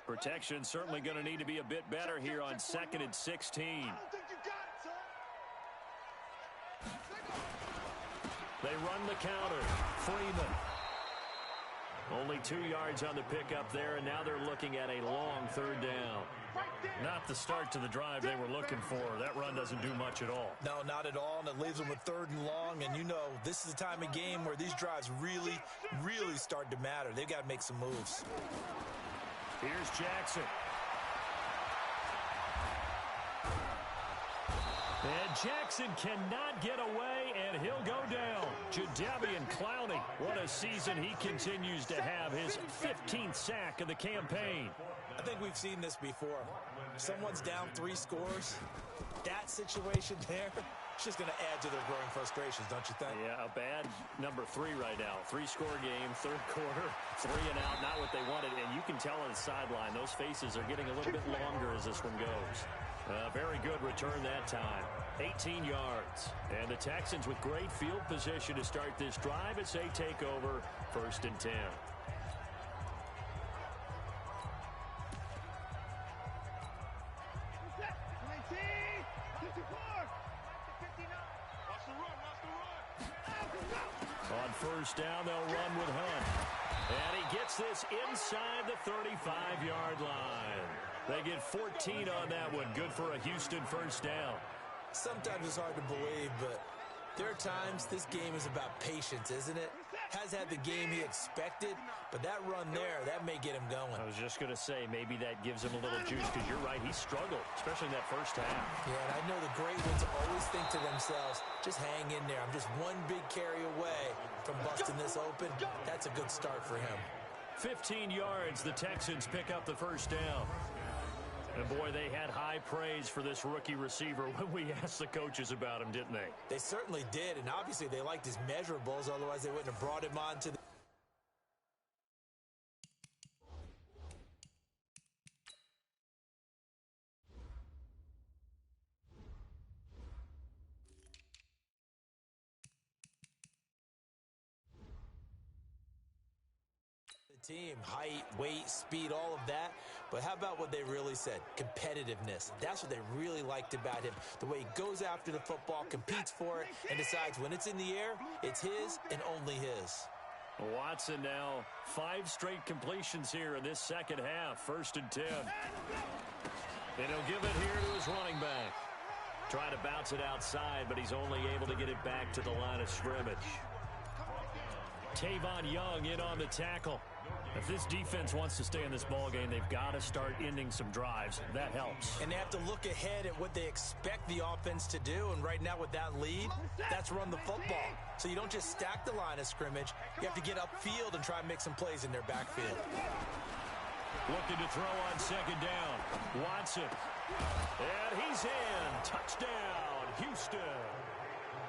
[SPEAKER 3] Protection certainly going to need to be a bit better here on 2nd and 16. They run the counter. Freeman. Only 2 yards on the pickup there, and now they're looking at a long third down. Not the start to the drive they were looking for. That run doesn't do much at all.
[SPEAKER 5] No, not at all, and it leaves them with 3rd and long, and you know this is the time of game where these drives really, really start to matter. They've got to make some moves.
[SPEAKER 3] Here's Jackson. And Jackson cannot get away, and he'll go down. Jadeveon Clowney, what a season he continues to have. His 15th sack of the campaign.
[SPEAKER 5] I think we've seen this before. Someone's down 3 scores. That situation there, it's just going to add to their growing frustrations, don't you think?
[SPEAKER 3] Yeah, a bad number 3 right now. 3-score game, 3rd quarter, 3 and out, not what they wanted. And you can tell on the sideline, those faces are getting a little bit longer as this one goes. Very good return that time. 18 yards. And the Texans with great field position to start this drive as they take over 1st and 10. On 1st down, they'll run with Hunt. And he gets this inside the 35-yard line. They get 14 on that one. Good for a Houston 1st down.
[SPEAKER 5] Sometimes it's hard to believe, but there are times this game is about patience, isn't it? Has had the game he expected, but that run there, that may get him going.
[SPEAKER 3] I was just going to say, maybe that gives him a little juice, because you're right, he struggled, especially in that 1st half.
[SPEAKER 5] Yeah, and I know the great ones always think to themselves, just hang in there. I'm just one big carry away from busting this open. That's a good start for him.
[SPEAKER 3] 15 yards, the Texans pick up the 1st down. And, boy, they had high praise for this rookie receiver when we asked the coaches about him, didn't they?
[SPEAKER 5] They certainly did, and obviously they liked his measurables, otherwise they wouldn't have brought him on to the team. Height, weight, speed, all of that. But how about what they really said? Competitiveness. That's what they really liked about him. The way he goes after the football, competes for it, and decides when it's in the air, it's his and only his.
[SPEAKER 3] Watson now 5 straight completions here in this 2nd half. 1st and 10. And he'll give it here to his running back. Trying to bounce it outside, but he's only able to get it back to the line of scrimmage. Tavon Young in on the tackle. If this defense wants to stay in this ballgame, they've got to start ending some drives. That helps.
[SPEAKER 5] And they have to look ahead at what they expect the offense to do. And right now with that lead, that's run the football. So you don't just stack the line of scrimmage. You have to get upfield and try and make some plays in their backfield.
[SPEAKER 3] Looking to throw on second down. Watson. And he's in. Touchdown, Houston.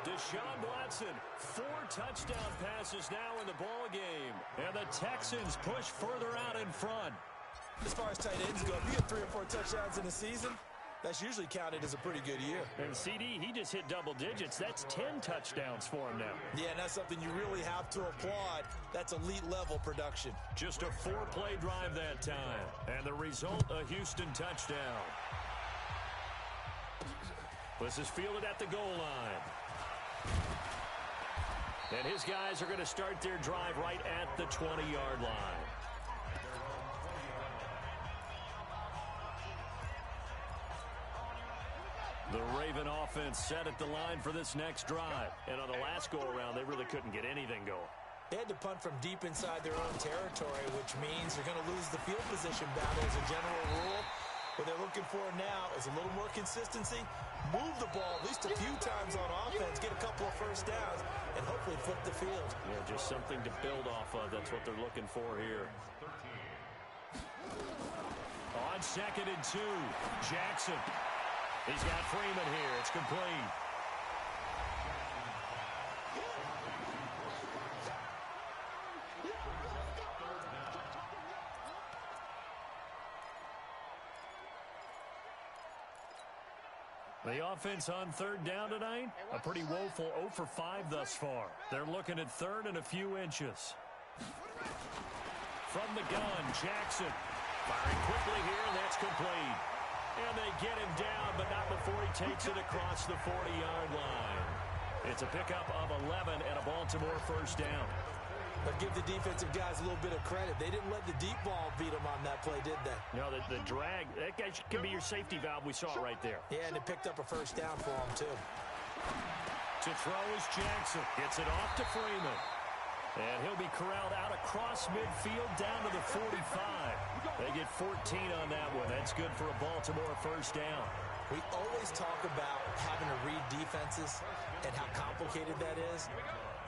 [SPEAKER 3] Deshaun Watson, 4 touchdown passes now in the ball game. And the Texans push further out in front.
[SPEAKER 5] As far as tight ends go, if you get 3 or 4 touchdowns in a season, that's usually counted as a pretty good year.
[SPEAKER 3] And CD, he just hit double digits. That's 10 touchdowns for him now.
[SPEAKER 5] Yeah, and that's something you really have to applaud. That's elite-level production.
[SPEAKER 3] Just a 4-play drive that time. And the result, a Houston touchdown. This is fielded at the goal line. And his guys are going to start their drive right at the 20-yard line. The Raven offense set at the line for this next drive. And on the last go-around, they really couldn't get anything going.
[SPEAKER 5] They had to punt from deep inside their own territory, which means they're going to lose the field position battle as a general rule. What they're looking for now is a little more consistency, move the ball at least a few times on offense, get a couple of first downs, and hopefully flip the field.
[SPEAKER 3] Yeah, just something to build off of. That's what they're looking for here. On 2nd and 2, Jackson. He's got Freeman here. It's complete. The offense on 3rd down tonight, a pretty woeful 0 for 5 thus far. They're looking at 3rd and a few inches. From the gun, Jackson firing quickly here, and that's complete. And they get him down, but not before he takes it across the 40-yard line. It's a pickup of 11 and a Baltimore first down.
[SPEAKER 5] But give the defensive guys a little bit of credit. They didn't let the deep ball beat them on that play, did they?
[SPEAKER 3] No, the drag, that guy can be your safety valve. We saw it right there.
[SPEAKER 5] Yeah, and it picked up a first down for them, too.
[SPEAKER 3] To throw is Jackson. Gets it off to Freeman. And he'll be corralled out across midfield down to the 45. They get 14 on that one. That's good for a Baltimore first down.
[SPEAKER 5] We always talk about having to read defenses and how complicated that is.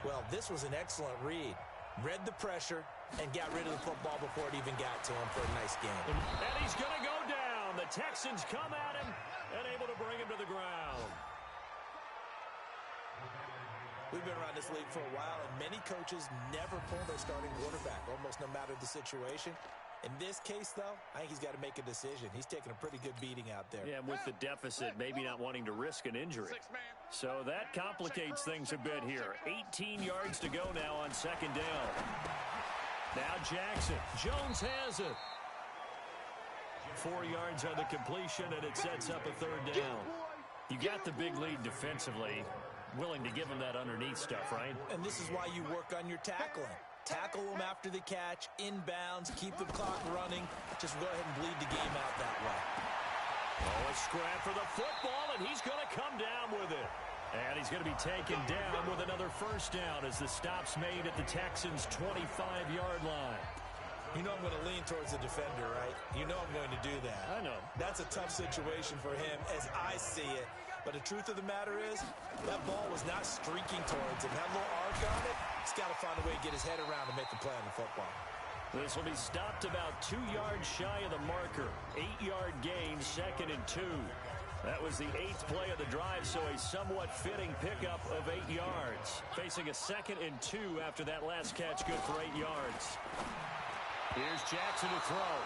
[SPEAKER 5] Well, this was an excellent read. Read the pressure and got rid of the football before it even got to him for a nice game.
[SPEAKER 3] And he's going to go down. The Texans come at him and able to bring him to the ground.
[SPEAKER 5] We've been around this league for a while, and many coaches never pull their starting quarterback, almost no matter the situation. In this case, though, I think he's got to make a decision. He's taking a pretty good beating out there.
[SPEAKER 3] Yeah, and with the deficit, maybe not wanting to risk an injury. So that complicates things a bit here. 18 yards to go now on 2nd down. Now Jackson. Jones has it. 4 yards on the completion, and it sets up a 3rd down. You got the big lead defensively. Willing to give him that underneath stuff, right?
[SPEAKER 5] And this is why you work on your tackling. Tackle them after the catch, inbounds, keep the clock running. Just go ahead and bleed the game out that way.
[SPEAKER 3] Oh, a scrap for the football, and he's going to come down with it. And he's going to be taken down with another first down as the stop's made at the Texans' 25-yard line.
[SPEAKER 5] You know I'm going to lean towards the defender, right? You know I'm going to do that.
[SPEAKER 3] I know.
[SPEAKER 5] That's a tough situation for him as I see it. But the truth of the matter is, that ball was not streaking towards him. That little arc on it, he's got to find a way to get his head around to make a play on the football.
[SPEAKER 3] This will be stopped about 2 yards shy of the marker. 8-yard gain, 2nd and 2. That was the 8th play of the drive, so a somewhat fitting pickup of 8 yards. Facing a 2nd and 2 after that last catch, good for 8 yards. Here's Jackson to throw.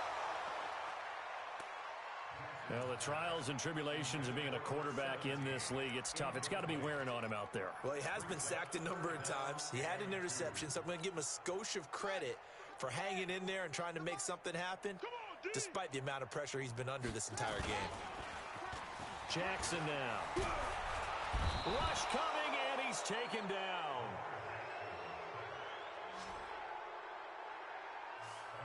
[SPEAKER 3] Well, the trials and tribulations of being a quarterback in this league, it's tough. It's got to be wearing on him out there.
[SPEAKER 5] Well, he has been sacked a number of times. He had an interception, so I'm going to give him a skosh of credit for hanging in there and trying to make something happen, despite the amount of pressure he's been under this entire game.
[SPEAKER 3] Jackson now. Rush coming, and he's taken down.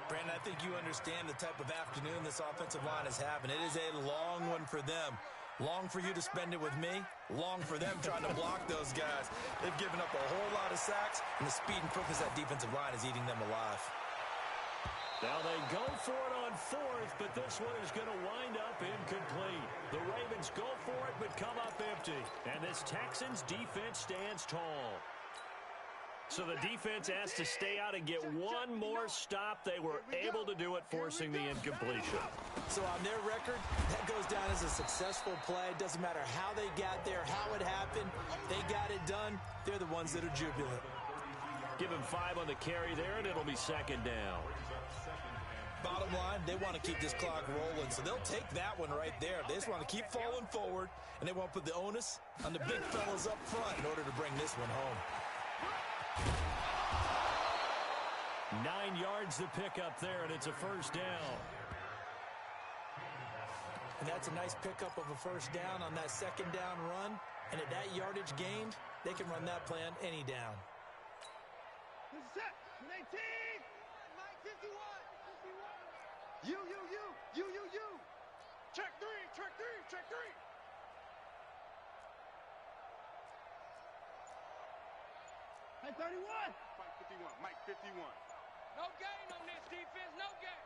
[SPEAKER 5] Brandon, I think you understand the type of afternoon this offensive line is having. It is a long one for them. Long for you to spend it with me. Long for them trying to block those guys. They've given up a whole lot of sacks, and the speed and quickness of that defensive line is eating them alive.
[SPEAKER 3] Now they go for it on 4th, but this one is going to wind up incomplete. The Ravens go for it, but come up empty. And this Texans defense stands tall. So the defense asked to stay out and get one more stop. They were able to do it, forcing the incompletion.
[SPEAKER 5] So on their record, that goes down as a successful play. It doesn't matter how they got there, how it happened. They got it done. They're the ones that are jubilant.
[SPEAKER 3] Give him 5 on the carry there, and it'll be second down.
[SPEAKER 5] Bottom line, they want to keep this clock rolling, so they'll take that one right there. They just want to keep falling forward, and they want to put the onus on the big fellas up front in order to bring this one home.
[SPEAKER 3] 9 yards to pick up there, and it's a first down.
[SPEAKER 5] And that's a nice pickup of a first down on that second down run. And at that yardage gained, they can run that play on any down.
[SPEAKER 1] Set. 18. Mike 51. You. Check three. Hey, 31. Mike 51.
[SPEAKER 2] No gain on this defense, no gain.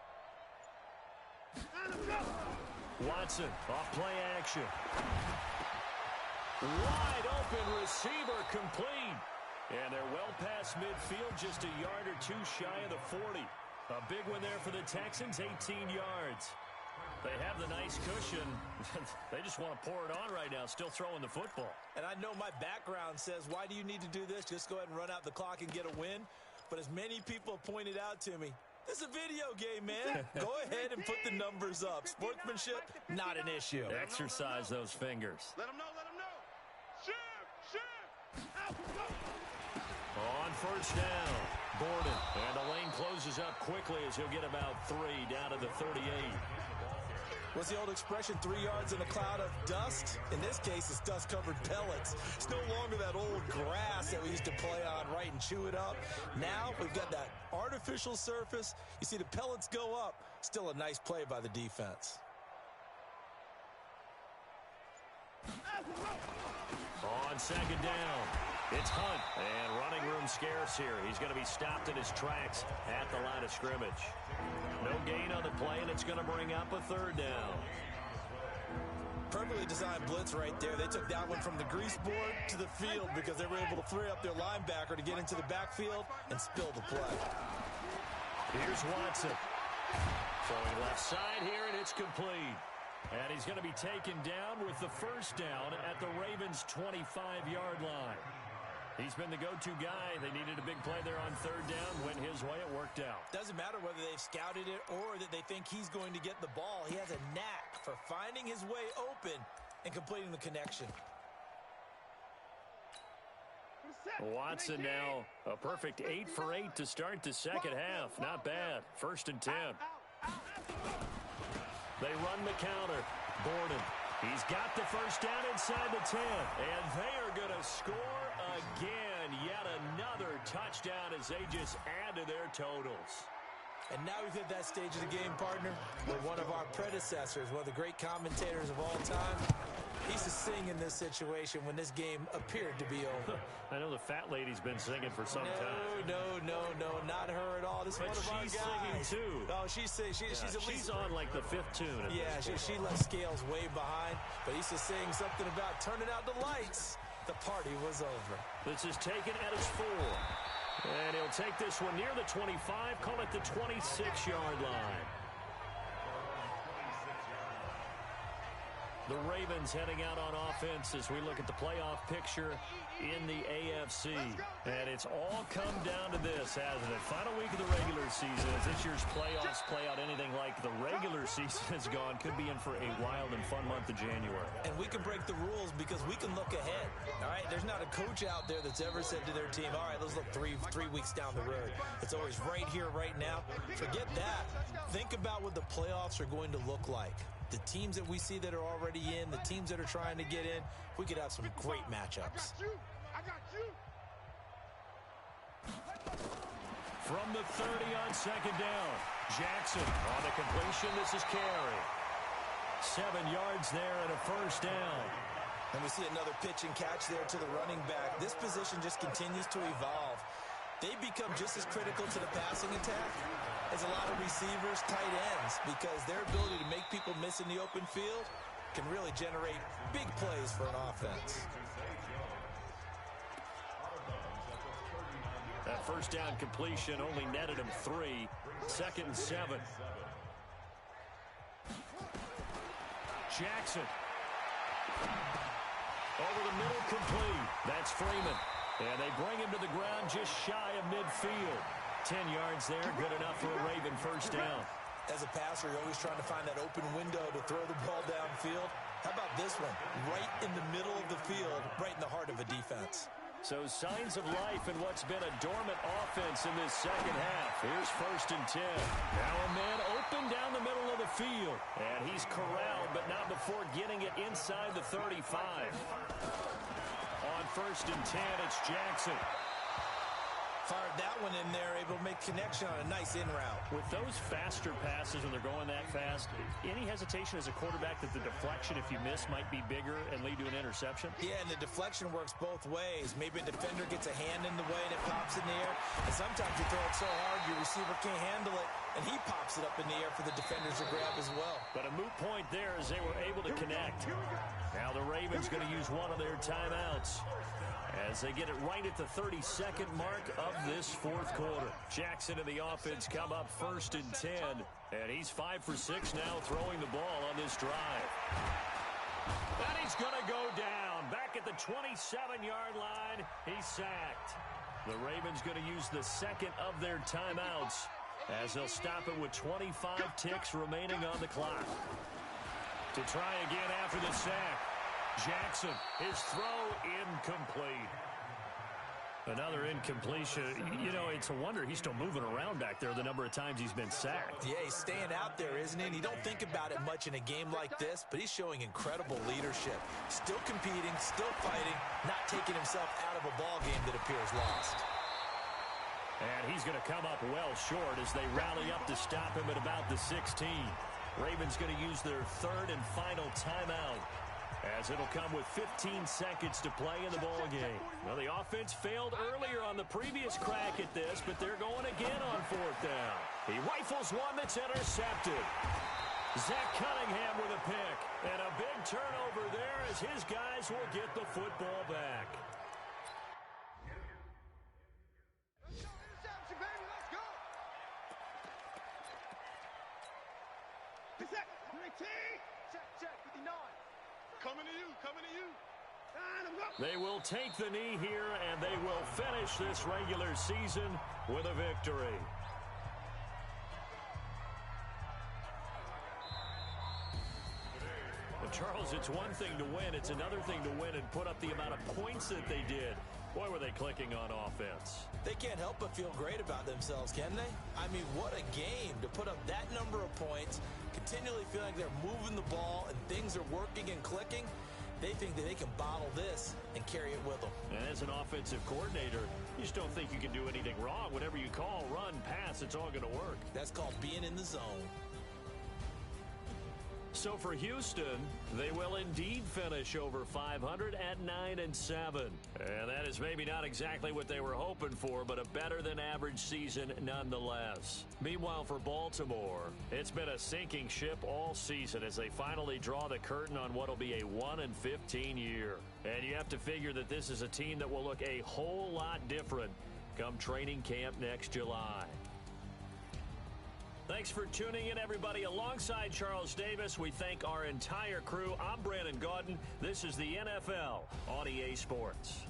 [SPEAKER 3] Watson, off play action. Wide open receiver complete. And they're well past midfield, just a yard or two shy of the 40. A big one there for the Texans, 18 yards. They have the nice cushion. They just want to pour it on right now, still throwing the football.
[SPEAKER 5] And I know my background says, why do you need to do this? Just go ahead and run out the clock and get a win. But as many people pointed out to me, this is a video game, man. Go ahead and put the numbers up. Sportsmanship, not an issue.
[SPEAKER 3] Exercise those fingers.
[SPEAKER 1] Let him know. Shoot.
[SPEAKER 3] On first down, Gordon. And the lane closes up quickly as he'll get about 3 down to the 38.
[SPEAKER 5] What's the old expression, 3 yards in a cloud of dust? In this case, it's dust-covered pellets. It's no longer that old grass that we used to play on, right, and chew it up. Now we've got that artificial surface. You see the pellets go up. Still a nice play by the defense.
[SPEAKER 3] On second down, it's Hunt, and running room scarce here. He's going to be stopped in his tracks at the line of scrimmage. No gain on the play, and it's going to bring up a third down.
[SPEAKER 5] Perfectly designed blitz right there. They took that one from the grease board to the field because they were able to free up their linebacker to get into the backfield and spill the play.
[SPEAKER 3] Here's Watson. Throwing left side here, and it's complete. And he's going to be taken down with the first down at the Ravens' 25-yard line. He's been the go-to guy. They needed a big play there on third down. Went his way, it worked out.
[SPEAKER 5] Doesn't matter whether they've scouted it or that they think he's going to get the ball. He has a knack for finding his way open and completing the connection.
[SPEAKER 3] Watson now a perfect 8 for 8 to start the second half. Not bad. First and 10. They run the counter. Gordon. He's got the first down inside the 10. And they are going to score again. Yet another touchdown as they just add to their totals.
[SPEAKER 5] And now we've hit that stage of the game, partner, where one of our predecessors, one of the great commentators of all time, he used to sing in this situation when this game appeared to be over.
[SPEAKER 3] I know the fat lady's been singing for some time.
[SPEAKER 5] No, not her at all. This is one of our guys.
[SPEAKER 3] She's singing too.
[SPEAKER 5] Oh, she's at least
[SPEAKER 3] she's on like the 5th tune.
[SPEAKER 5] Yeah, she left Scales way behind, but he used to sing something about turning out the lights. The party was over.
[SPEAKER 3] This is taken at its 4. And he'll take this one near the 25, call it the 26-yard line. The Ravens heading out on offense as we look at the playoff picture in the AFC. And it's all come down to this, hasn't it? Final week of the regular season. As this year's playoffs play out anything like the regular season has gone, could be in for a wild and fun month of January.
[SPEAKER 5] And we can break the rules because we can look ahead. All right, there's not a coach out there that's ever said to their team, all right, let's look three weeks down the road. It's always right here, right now. Forget that. Think about what the playoffs are going to look like. The teams that we see that are already in, the teams that are trying to get in, we could have some great matchups.
[SPEAKER 1] I got you.
[SPEAKER 3] From the 30 on second down, Jackson on the completion. This is Carey. 7 yards there and a first down.
[SPEAKER 5] And we see another pitch and catch there to the running back. This position just continues to evolve. They become just as critical to the passing attack as a lot of receivers, tight ends, because their ability to make people miss in the open field can really generate big plays for an offense.
[SPEAKER 3] first down completion only netted him 3. 2nd and 7. Jackson. Over the middle, complete. That's Freeman. And they bring him to the ground just shy of midfield. 10 yards there, good enough for a Raven first down.
[SPEAKER 5] As a passer, you're always trying to find that open window to throw the ball downfield. How about this one? Right in the middle of the field, right in the heart of a defense.
[SPEAKER 3] So signs of life in what's been a dormant offense in this second half. Here's 1st and 10. Now a man open down the middle of the field. And he's corralled, but not before getting it inside the 35. On 1st and 10, it's Jackson.
[SPEAKER 5] Fired that one in there, able to make connection on a nice in route.
[SPEAKER 3] With those faster passes when they're going that fast, any hesitation as a quarterback that the deflection, if you miss, might be bigger and lead to an interception?
[SPEAKER 5] Yeah, and the deflection works both ways. Maybe a defender gets a hand in the way and it pops in the air. And sometimes you throw it so hard your receiver can't handle it, and he pops it up in the air for the defenders to grab as well.
[SPEAKER 3] But a moot point there as they were able to connect. Now the Ravens going to use one of their timeouts as they get it right at the 32nd mark of this 4th quarter. Jackson and the offense come up 1st and 10, and he's 5 for 6 now throwing the ball on this drive. And he's going to go down. Back at the 27-yard line, he's sacked. The Ravens going to use the 2nd of their timeouts as they'll stop it with 25 ticks remaining on the clock. To try again after the sack. Jackson, his throw incomplete. Another incompletion. You know, it's a wonder he's still moving around back there the number of times he's been sacked.
[SPEAKER 5] Yeah, he's staying out there, isn't he? And you don't think about it much in a game like this, but he's showing incredible leadership. Still competing, still fighting, not taking himself out of a ball game that appears lost.
[SPEAKER 3] And he's going to come up well short as they rally up to stop him at about the 16. Ravens going to use their 3rd and final timeout, as it'll come with 15 seconds to play in the ball game. Well, the offense failed earlier on the previous crack at this, but they're going again on 4th down. He rifles one that's intercepted. Zach Cunningham with a pick. And a big turnover there as his guys will get the football back.
[SPEAKER 2] Interception, baby, let's go. Check, 59.
[SPEAKER 4] Coming to you, coming to you.
[SPEAKER 3] They will take the knee here, and they will finish this regular season with a victory. Well, Charles, it's one thing to win. It's another thing to win and put up the amount of points that they did. Boy, were they clicking on offense.
[SPEAKER 5] They can't help but feel great about themselves, can they? I mean, what a game to put up that number of points, continually feeling like they're moving the ball and things are working and clicking. They think that they can bottle this and carry it with them.
[SPEAKER 3] And as an offensive coordinator, you just don't think you can do anything wrong. Whatever you call, run, pass, it's all going to work.
[SPEAKER 5] That's called being in the zone.
[SPEAKER 3] So for Houston, they will indeed finish over 500 at 9-7. And that is maybe not exactly what they were hoping for, but a better than average season nonetheless. Meanwhile, for Baltimore, it's been a sinking ship all season as they finally draw the curtain on what will be a 1-15 year. And you have to figure that this is a team that will look a whole lot different come training camp next July. Thanks for tuning in, everybody. Alongside Charles Davis, we thank our entire crew. I'm Brandon Gaudin. This is the NFL on EA Sports.